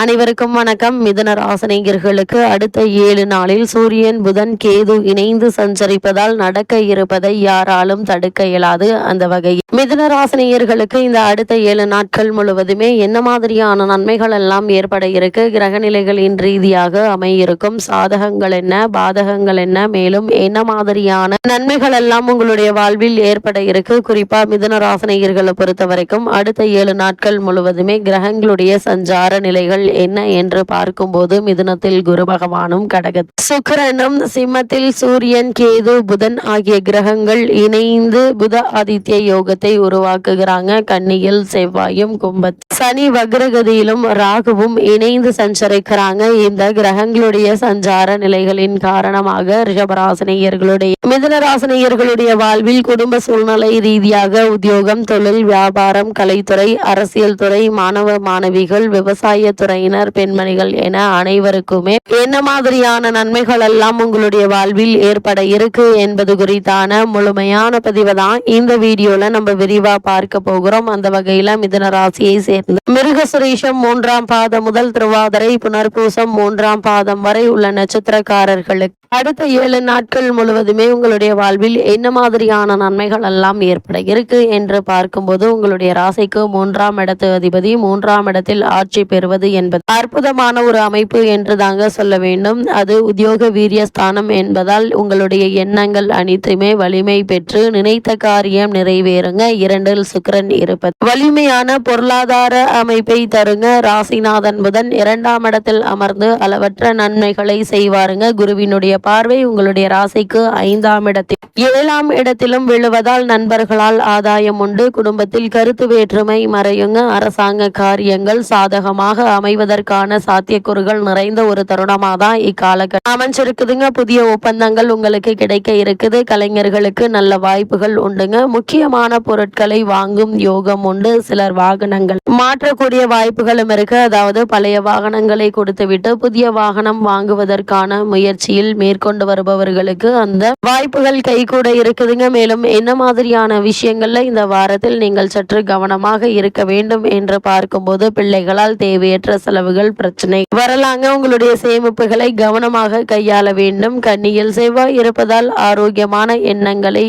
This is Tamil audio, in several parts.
அனைவருக்கும் வணக்கம். மிதுன ராசினியர்களுக்கு அடுத்த 7 நாளில் சூரியன் புதன் கேது இணைந்து சஞ்சரிப்பதால் நடக்க இருப்பதை யாராலும் தடுக்க இயலாது. அந்த வகையில் மிதுன ராசினியர்களுக்கு இந்த அடுத்த 7 நாட்கள் முழுவதுமே என்ன மாதிரியான நன்மைகள் எல்லாம் ஏற்பட இருக்கு, கிரகநிலைகளின் ரீதியாக அமையிருக்கும் சாதகங்கள் என்ன, பாதகங்கள் என்ன, மேலும் என்ன மாதிரியான நன்மைகள் எல்லாம் உங்களுடைய வாழ்வில் ஏற்பட இருக்கு. குறிப்பா மிதுன ராசினியர்களை பொறுத்த வரைக்கும் அடுத்த 7 நாட்கள் முழுவதுமே கிரகங்களுடைய சஞ்சார நிலைகள் என்ன என்று பார்க்கும்போது மிதுனத்தில் குரு பகவானும், கடகத்தில் சுக்கிரனும், சிம்மத்தில் சூரியன் கேது புதன் ஆகிய கிரகங்கள் இணைந்து புத ஆதித்ய யோகத்தை உருவாக்குகிறாங்க. கன்னியில் செவ்வாயும், கும்பத்தில் சனி வக்ரகதியிலும் ராகுவும் இணைந்து சஞ்சரிக்கிறாங்க. இந்த கிரகங்களுடைய சஞ்சார நிலைகளின் காரணமாக ரிஷபராசினியர்களுடைய மிதுனராசினியர்களுடைய வாழ்வில் குடும்ப சூழ்நிலை ரீதியாக உத்தியோகம், தொழில், வியாபாரம், கலைத்துறை, அரசியல் துறை, மாணவ மாணவிகள், விவசாய துறையினர், பெண்மணிகள் என அனைவருக்குமே என்ன மாதிரியான நன்மைகள் எல்லாம் உங்களுடைய வாழ்வில் ஏற்பட இருக்கு என்பது குறித்தான முழுமையான பதிவை தான் இந்த வீடியோல நம்ம விரிவா பார்க்க போகிறோம். அந்த வகையில மிதுன ராசியை சேர்ந்த மிருகசுரீஷம் 3ஆம் பாதம் முதல் திருவாதிரை புனர்பூசம் 3ஆம் பாதம் வரை உள்ள நட்சத்திரக்காரர்களுக்கு அடுத்த 7 நாட்கள் முழுவதுமே உங்களுடைய வாழ்வில் என்ன மாதிரியான நன்மைகள் எல்லாம் ஏற்பட இருக்கு என்று பார்க்கும்போது உங்களுடைய ராசிக்கு 3ஆம் இடத்து அதிபதி 3ஆம் இடத்தில் ஆட்சி பெறுவது என்பது அற்புதமான ஒரு அமைப்பு என்று தாங்க சொல்ல வேண்டும். அது உத்தியோக வீரியஸ்தானம் என்பதால் உங்களுடைய எண்ணங்கள் அனைத்துமே வலிமை பெற்று நினைத்த காரியம் நிறைவேறுங்க. 2இல் சுக்கிரன் இருப்பது வலிமையான பொருளாதார அமைப்பை தருங்க. ராசிநாதன் புதன் 2ஆம் இடத்தில் அமர்ந்து அளவற்ற நன்மைகளை செய்வாருங்க. குருவினுடைய பார்வை உங்களுடைய ராசிக்கு 5ஆம் இடத்தில் 7ஆம் இடத்திலும் விழுவதால் நண்பர்களால் ஆதாயம் உண்டு. குடும்பத்தில் கருத்து வேற்றுமை மறையுங்க. அரசாங்க காரியங்கள் சாதகமாக அமைவதற்கான சாத்தியக்கூறுகள் நிறைந்த ஒரு தருணமாக தான் இக்காலகட்டம் அமைஞ்சிருக்குதுங்க. புதிய ஒப்பந்தங்கள் உங்களுக்கு கிடைக்க இருக்குது. கலைஞர்களுக்கு நல்ல வாய்ப்புகள் உண்டுங்க. முக்கியமான பொருட்களை வாங்கும் யோகம் உண்டு. சிலர் வாகனங்கள் மாற்றக்கூடிய வாய்ப்புகளும் இருக்கு. அதாவது பழைய வாகனங்களை கொடுத்துவிட்டு புதிய வாகனம் வாங்குவதற்கான முயற்சியில் மேற்கொண்டு வருபவர்களுக்கு அந்த வாய்ப்புகள் கைகூட இருக்குதுங்க. மேலும் என்ன மாதிரியான விஷயங்கள்ல இந்த வாரத்தில் நீங்கள் சற்று கவனமாக இருக்க வேண்டும் என்று பார்க்கும்போது பிள்ளைகளால் தேவையற்ற செலவுகள் பிரச்சனை வரலாங்க. உங்களுடைய சேமிப்புகளை கவனமாக கையாள வேண்டும். கன்னியில் செவ்வாய் இருப்பதால் ஆரோக்கியமான எண்ணங்களை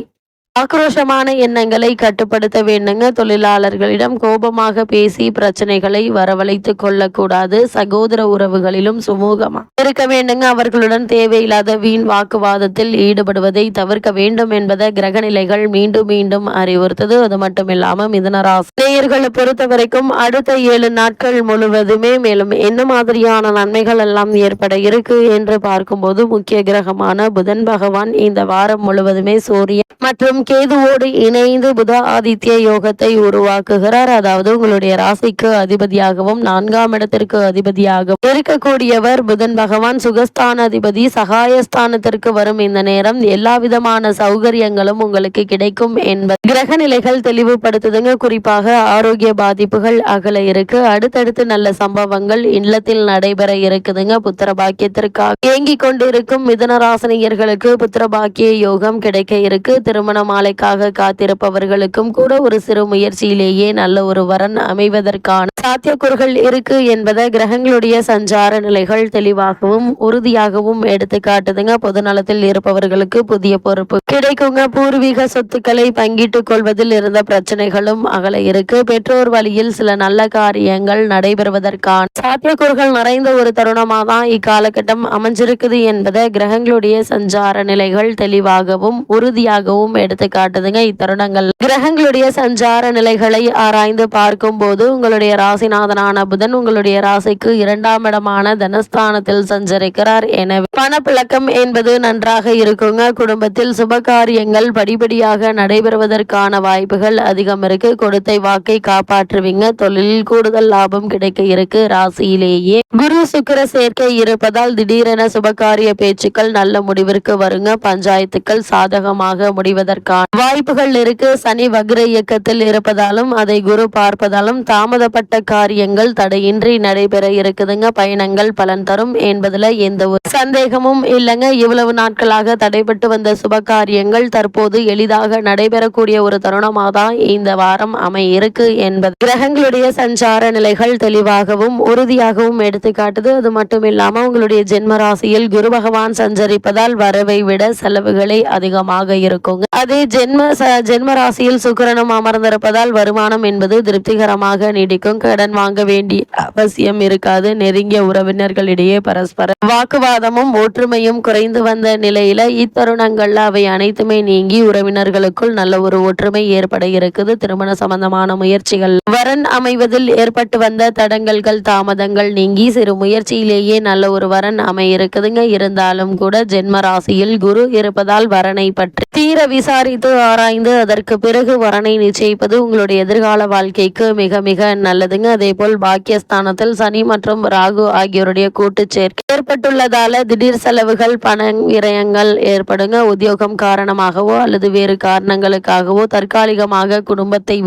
ஆக்ரோஷமான எண்ணங்களை கட்டுப்படுத்த வேண்டுங்க. தொழிலாளர்களிடம் கோபமாக பேசி பிரச்சனைகளை வரவழைத்து கொள்ளக்கூடாது. சகோதர உறவுகளிலும் சுமூகமாக இருக்க வேண்டுங்க. அவர்களுடன் தேவையில்லாத வீண் வாக்குவாதத்தில் ஈடுபடுவதை தவிர்க்க வேண்டும் என்பதை கிரகநிலைகள் மீண்டும் மீண்டும் அறிவுறுத்தது. அது மட்டும் இல்லாம மிதுன ராசி நேயர்களை பொறுத்த வரைக்கும் அடுத்த 7 நாட்கள் முழுவதுமே மேலும் என்ன மாதிரியான நன்மைகள் எல்லாம் ஏற்பட இருக்கு என்று பார்க்கும்போது முக்கிய கிரகமான புதன் பகவான் இந்த வாரம் முழுவதுமே சூரியன் மற்றும் கேதுவோடு இணைந்து புத ஆதித்ய யோகத்தை உருவாக்குகிறார். அதாவது உங்களுடைய ராசிக்கு அதிபதியாகவும் 4ஆம் இடத்திற்கு அதிபதியாகவும் இருக்கக்கூடியவர் புதன் பகவான். சுகஸ்தான அதிபதி சகாயஸ்தானத்திற்கு வரும் இந்த நேரம் எல்லா விதமான சௌகரியங்களும் உங்களுக்கு கிடைக்கும் என்பது கிரக நிலைகள் தெளிவுபடுத்துதுங்க. குறிப்பாக ஆரோக்கிய பாதிப்புகள் அகல இருக்கு. அடுத்தடுத்து நல்ல சம்பவங்கள் இல்லத்தில் நடைபெற இருக்குதுங்க. புத்திர பாக்கியத்திற்காக ஏங்கிக் கொண்டிருக்கும் மிதுன ராசினியர்களுக்கு புத்திர பாக்கிய யோகம் கிடைக்க இருக்கு. திருமண மாலைக்காக காத்திருப்பவர்களுக்கும் கூட ஒரு சிறு முயற்சியிலேயே நல்ல ஒரு வரன் அமைவதற்கான சாத்தியக்கூறுகள் இருக்கு என்பதை கிரகங்களுடைய சஞ்சார நிலைகள் தெளிவாகவும் உறுதியாகவும் எடுத்து காட்டுதுங்க. பொது நலத்தில் இருப்பவர்களுக்கு புதிய பொறுப்பு கிடைக்குங்க. பூர்வீக சொத்துக்களை பங்கிட்டுக் கொள்வதில் இருந்த பிரச்சனைகளும் அகல இருக்கு. பெற்றோர் வழியில் சில நல்ல காரியங்கள் நடைபெறுவதற்கான சாத்தியக்கூறுகள் நிறைந்த ஒரு தருணமாக தான் இக்காலகட்டம் அமைஞ்சிருக்குது என்பதை கிரகங்களுடைய சஞ்சார நிலைகள் தெளிவாகவும் உறுதியாகவும் எடுத்து காட்டுதுங்க. இத்தருணங்கள் கிரகங்களுடைய சஞ்சார நிலைகளை ஆராய்ந்து பார்க்கும் போது உங்களுடைய ராசிநாதனான புதன் உங்களுடைய ராசிக்கு 2ஆம் இடமான தனஸ்தானத்தில் சஞ்சரிக்கிறார். எனவே பணப்பிழக்கம் என்பது நன்றாக இருக்குங்க. குடும்பத்தில் சுபகாரியங்கள் படிப்படியாக நடைபெறுவதற்கான வாய்ப்புகள் அதிகம் இருக்கு. கொடுத்தை வாக்கை காப்பாற்றுவீங்க. தொழிலில் கூடுதல் லாபம் கிடைக்க இருக்கு. ராசியிலேயே குரு சுக்கிர சேர்க்கை இருப்பதால் திடீரென சுபகாரிய பேச்சுக்கள் நல்ல முடிவிற்கு வருங்க. பஞ்சாயத்துக்கள் சாதகமாக முடிவதற்கு பெறுவதற்கான வாய்ப்புகள் இருக்கு. சனி வக்ர இயக்கத்தில் இருப்பதாலும் அதை குரு பார்ப்பதாலும் தாமதப்பட்ட காரியங்கள் தடையின்றி நடைபெற இருக்குதுங்க. பயணங்கள் பலன் தரும் என்பதுல எந்த ஒரு சந்தேகமும் இல்லைங்க. இவ்வளவு நாட்களாக தடைபட்டு வந்த சுப காரியங்கள் தற்போது எளிதாக நடைபெறக்கூடிய ஒரு தருணமாக தான் இந்த வாரம் இருக்கு என்பது கிரகங்களுடைய சஞ்சார நிலைகள் தெளிவாகவும் உறுதியாகவும் எடுத்துக்காட்டுது. அது மட்டும் இல்லாம உங்களுடைய ஜென்ம ராசியில் குரு பகவான் சஞ்சரிப்பதால் வரவை விட செலவுகளே அதிகமாக இருக்குங்க. அதே ஜென்ம ராசியில் சுக்கிரனும் அமர்ந்திருப்பதால் வருமானம் என்பது திருப்திகரமாக நீடிக்கும். கடன் வாங்க வேண்டிய அவசியம் இருக்காது. நெருங்கிய உறவினர்களிடையே பரஸ்பர வாக்குவாதமும் ஒற்றுமையும் குறைந்து வந்த நிலையில இத்தருணங்கள்ல அவை அனைத்துமே நீங்கி உறவினர்களுக்குள் நல்ல ஒரு ஒற்றுமை ஏற்பட இருக்குது. திருமண சம்பந்தமான முயற்சிகள் வரன் அமைவதில் ஏற்பட்டு வந்த தடங்கல்கள் தாமதங்கள் நீங்கி சிறு முயற்சியிலேயே நல்ல ஒரு வரன் இருக்குதுங்க. இருந்தாலும் கூட ஜென்ம ராசியில் குரு இருப்பதால் வரனை பற்றி தீர விசாரித்து ஆராய்ந்து அதற்கு பிறகு வரனை நிச்சயிப்பது உங்களுடைய எதிர்கால வாழ்க்கைக்கு மிக மிக நல்லதுங்க. அதே போல் பாக்கியஸ்தானத்தில் சனி மற்றும் ராகு ஆகியோருடைய கூட்டு சேர்க்கை ஏற்பட்டுள்ளதால திடீர் செலவுகள் பண விரயங்கள் ஏற்படுங்க. உத்தியோகம் காரணமாகவோ அல்லது வேறு காரணங்களுக்காகவோ தற்காலிகமாக குடும்பத்தை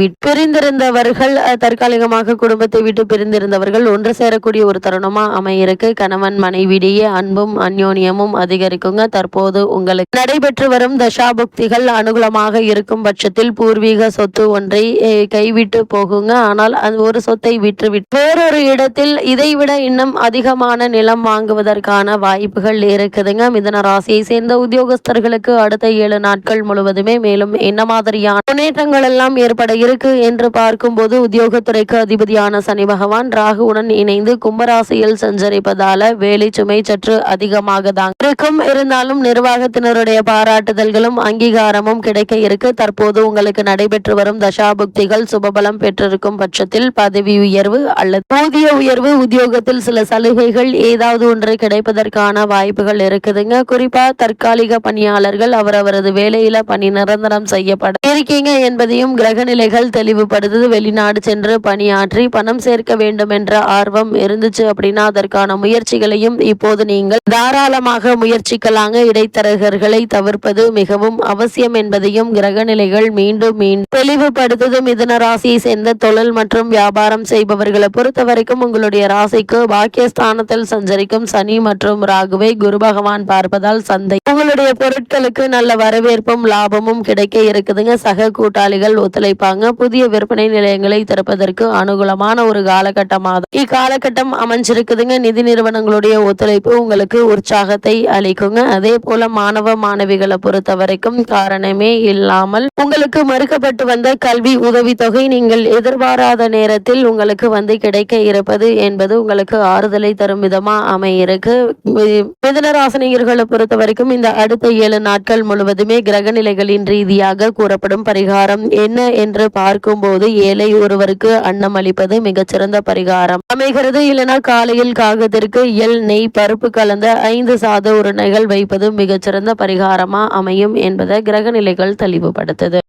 விட்டு பிரிந்திருந்தவர்கள் ஒன்று சேரக்கூடிய ஒரு தருணமா அமையிருக்கு. கணவன் மனைவியிடையே அன்பும் அந்யோன்யமும் அதிகரிக்குங்க. தற்போது உங்களுக்கு நடைபெற்று வரும் தசாபுக்திகள் அனுகூலமாக இருக்கும் பட்சத்தில் பூர்வீக சொத்து ஒன்றை கைவிட்டு போகுங்க. ஆனால் அது ஒரு சொத்தை விற்றுவிட்டு வேறொரு இடத்தில் இதைவிட இன்னும் அதிகமான நிலம் வாங்குவதற்கான வாய்ப்புகள் இருக்குதுங்க. மிதுன ராசியை சேர்ந்த உத்தியோகஸ்தர்களுக்கு அடுத்த 7 நாட்கள் முழுவதுமே மேலும் என்ன மாதிரியான முன்னேற்றங்கள் எல்லாம் ஏற்பட இருக்கு என்று பார்க்கும்போது உத்தியோகத்துறைக்கு அதிபதியான சனி பகவான் ராகுவுடன் இணைந்து கும்பராசியில் சஞ்சரிப்பதால வேலை சுமை சற்று அதிகமாக தான் இருக்கும். இருந்தாலும் நிர்வாகத்தினருடைய பாராட்டுதல்களும் அங்கீகாரமும் கிடைக்க இருக்கு. தற்போது உங்களுக்கு நடைபெற்று வரும் தசாபுக்திகள் சுபபலம் பெற்றிருக்கும் பட்சத்தில் பதவி உயர்வு அல்லது ஊதிய உயர்வு, உத்தியோகத்தில் சில சலுகைகள் ஏதாவது ஒன்று கிடைப்பதற்கான வாய்ப்புகள் இருக்குதுங்க. குறிப்பா தற்காலிக பணியாளர்கள் அவரவரது வேலையில பணி நிரந்தரம் செய்யப்பட இருக்கீங்க என்பதையும் கிரக நிலைகள் தெளிவுபடுத்துது. வெளிநாடு சென்று பணியாற்றி பணம் சேர்க்க வேண்டும் என்ற ஆர்வம் இருந்துச்சு அப்படின்னா அதற்கான முயற்சிகளையும் இப்போது நீங்கள் தாராளமாக முயற்சிக்கலாங்க. இடைத்தரகர்களை தவிர்ப்பது மிகவும் அவசியம் என்பதையும் கிரக நிலைகள் மீண்டும் தெளிவுபடுத்துது. மிதுன ராசியை சேர்ந்த தொழில் மற்றும் வியாபாரம் செய்பவர்களை பொறுத்த வரைக்கும் உங்களுடைய ராசிக்கு பாக்கியஸ்தானத்தில் சஞ்சரிக்கும் சனி மற்றும் ராகுவை குரு பகவான் பார்ப்பதால் சந்தை உங்களுடைய பொருட்களுக்கு நல்ல வரவேற்பும் லாபமும் கிடைக்க இருக்குதுங்க. சக கூட்டாளிகள் ஒத்துழைப்பாங்க. புதிய விற்பனை நிலையங்களை திறப்பதற்கு அனுகூலமான ஒரு காலகட்டமாக இக்காலகட்டம் அமைஞ்சிருக்குதுங்க. நிதி நிறுவனங்களுடைய ஒத்துழைப்பு உங்களுக்கு உற்சாகத்தை அளிக்குங்க. அதே போல மாணவ மாணவிகளை பொறுத்த வரைக்கும் காரணமே இல்லாமல் உங்களுக்கு மறுக்கப்பட்டு வந்த கல்வி உதவித்தொகை நீங்கள் எதிர்பாராத நேரத்தில் உங்களுக்கு கிடைக்க இருப்பது என்பது உங்களுக்கு ஆறுதலை தரும் விதமா அமையிருக்கு. மிதுனராசினியர்களை பொறுத்த வரைக்கும் இந்த அடுத்த 7 நாட்கள் முழுவதுமே கிரக நிலைகளின் ரீதியாக கூறப்படும் பரிகாரம் என்ன என்று பார்க்கும்போது ஏழை ஒருவருக்கு அன்னம் அளிப்பது மிகச்சிறந்த பரிகாரம் அமைகிறது. இல்லைனா காலையில் காகத்திற்கு எள் நெய் பருப்பு கலந்த 5 சாத உருளைகள் வைப்பது மிகச்சிறந்த பரிகாரமா அமையும் என்பதை கிரக நிலைகள் தெளிவுபடுத்துது.